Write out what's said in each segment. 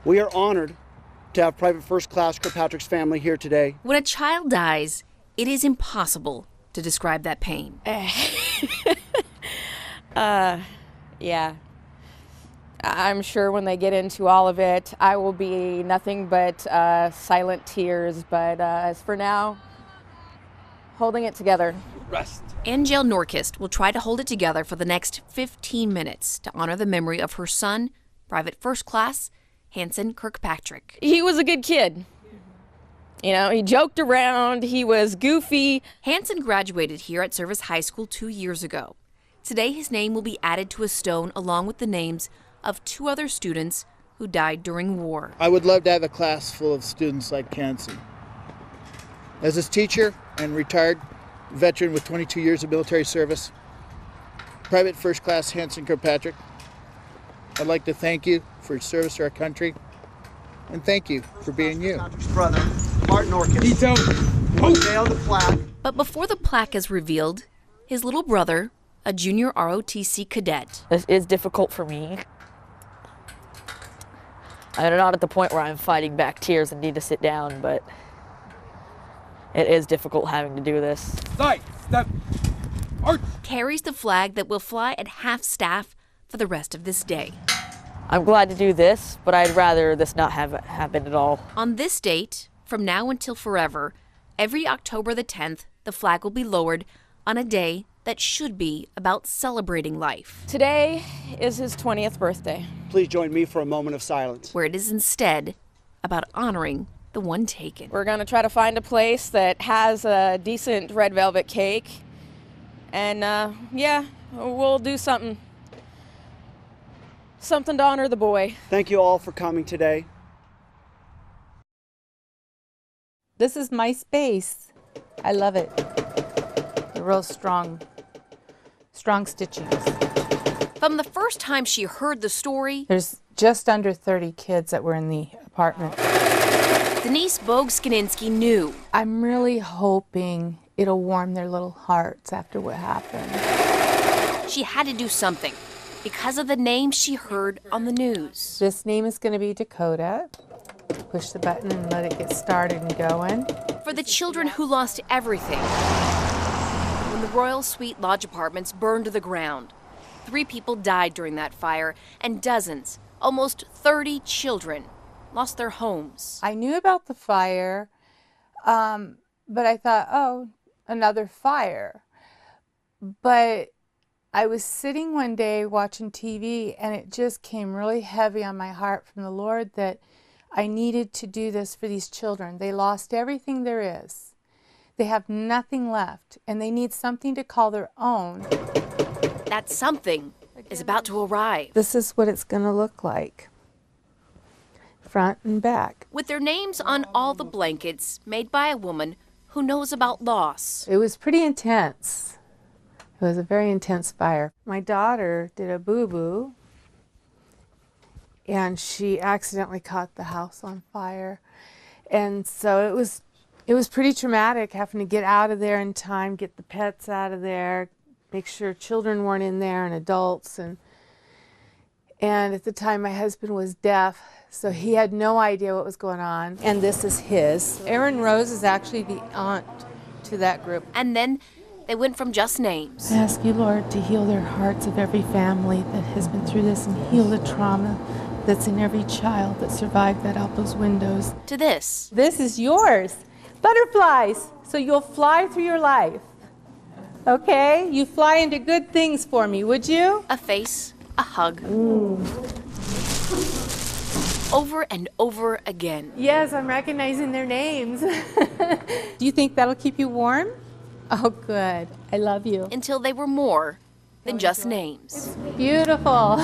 We are honored to have Private First Class Kirkpatrick's family here today. When a child dies, it is impossible to describe that pain. Yeah. I'm sure when they get into all of it, I will be nothing but silent tears. But as for now, holding it together. Rest. Angel Norquist will try to hold it together for the next 15 minutes to honor the memory of her son, Private First Class Hanson Kirkpatrick. He was a good kid. You know, he joked around, he was goofy. Hanson graduated here at Service High School 2 years ago. Today, his name will be added to a stone along with the names of 2 other students who died during war. I would love to have a class full of students like Hanson. As his teacher and retired veteran with 22 years of military service, Private First Class Hanson Kirkpatrick, I'd like to thank you for your service to our country, and thank you for being you. Brother, Martin Norquist, unveil the plaque. But before the plaque is revealed, his little brother, a junior ROTC cadet. This is difficult for me. I'm not at the point where I'm fighting back tears and need to sit down, but it is difficult having to do this. Side, step, arch. Carries the flag that will fly at half staff for the rest of this day. I'm glad to do this, but I'd rather this not have happened at all. On this date, from now until forever, every October the 10th, the flag will be lowered on a day that should be about celebrating life. Today is his 20th birthday. Please join me for a moment of silence. Where it is instead about honoring the one taken. We're gonna try to find a place that has a decent red velvet cake. And yeah, we'll do something to honor the boy. Thank you all for coming today. This is my space. I love it. The real strong stitchings. From the first time she heard the story, There's just under 30 kids that were in the apartment. Denise Bogue-Skininski knew I'm really hoping it'll warm their little hearts after what happened. she had to do something because of the name she heard on the news. This name is going to be Dakota. Push the button and let it get started and going. For the children who lost everything. When the Royal Suite Lodge apartments burned to the ground, 3 people died during that fire, and dozens, almost 30 children, lost their homes. I knew about the fire, but I thought, oh, another fire. But I was sitting one day watching TV, and it just came really heavy on my heart from the Lord that I needed to do this for these children. They lost everything there is. They have nothing left, and they need something to call their own. That something is about to arrive. This is what it's going to look like, front and back. With their names on all the blankets made by a woman who knows about loss. It was pretty intense. It was a very intense fire. My daughter did a boo-boo, and she accidentally caught the house on fire. And so it was pretty traumatic having to get out of there in time, get the pets out of there, make sure children weren't in there and adults. And at the time, my husband was deaf, so he had no idea what was going on. And this is his. Erin Rose is actually the aunt to that group. And then they went from just names. I ask you, Lord, to heal their hearts of every family that has been through this and heal the trauma that's in every child that survived that out those windows. To this. This is yours. Butterflies, so you'll fly through your life. Okay? You fly into good things for me, would you? A face, a hug. Over and over again. Yes, I'm recognizing their names. Do you think that'll keep you warm? Oh, good. I love you. Until they were more than just names. Beautiful.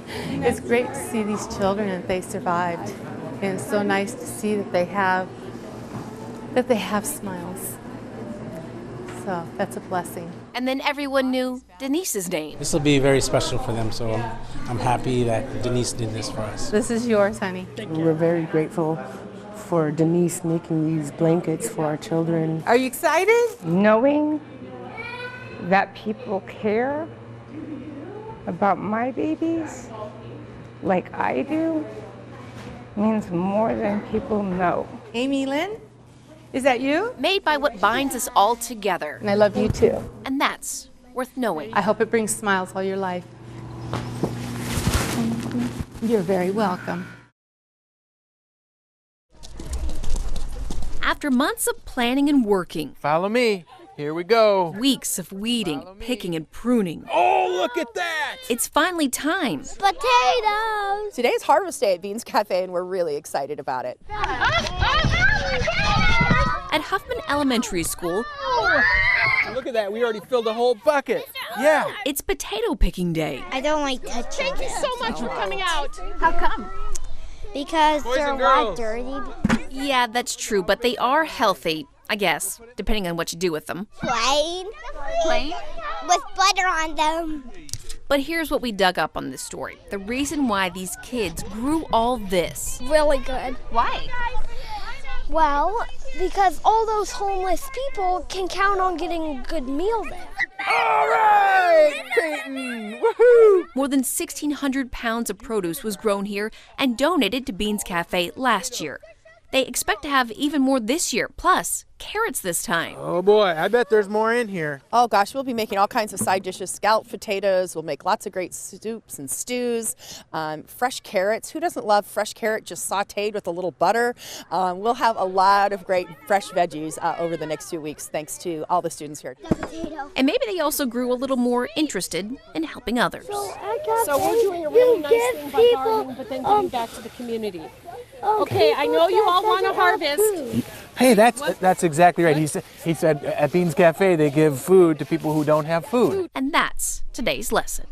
It's great to see these children and they survived. And it's so nice to see that they have smiles. So that's a blessing. And then everyone knew Denise's name. This will be very special for them, so I'm happy that Denise did this for us. This is yours, honey. We're very grateful for Denise making these blankets for our children. Are you excited? Knowing that people care about my babies like I do, means more than people know. Amy Lynn, is that you? Made by what binds us all together. And I love you too. And that's worth knowing. I hope it brings smiles all your life. You're very welcome. After months of planning and working, Follow me. Here we go. weeks of weeding, picking, and pruning, Oh, look at that! it's finally time. Potatoes! Today's harvest day at Beans Cafe, and we're really excited about it. At Huffman Elementary School, Look at that. We already filled a whole bucket. Yeah. it's potato picking day. I don't like touching them. Thank you so much for coming out. How come? Because Boys they're a and lot girls. dirty. Yeah, that's true, but they are healthy, I guess, depending on what you do with them. Plain. Plain? With butter on them. But here's what we dug up on this story. The reason why these kids grew all this. Really good. Why? Well, because all those homeless people can count on getting a good meal there. All right, Peyton. Woohoo! More than 1,600 pounds of produce was grown here and donated to Beans Cafe last year. They expect to have even more this year, plus carrots this time. Oh boy, I bet there's more in here. Oh gosh, we'll be making all kinds of side dishes, scalloped potatoes. We'll make lots of great soups and stews, fresh carrots. Who doesn't love fresh carrot just sautéed with a little butter? We'll have a lot of great fresh veggies over the next 2 weeks, thanks to all the students here. And maybe they also grew a little more interested in helping others. So we're doing a really nice thing by gardening, but then giving back to the community. Okay, I know you all want to harvest. Hey, that's exactly right. He said at Beans Cafe they give food to people who don't have food. And that's today's lesson.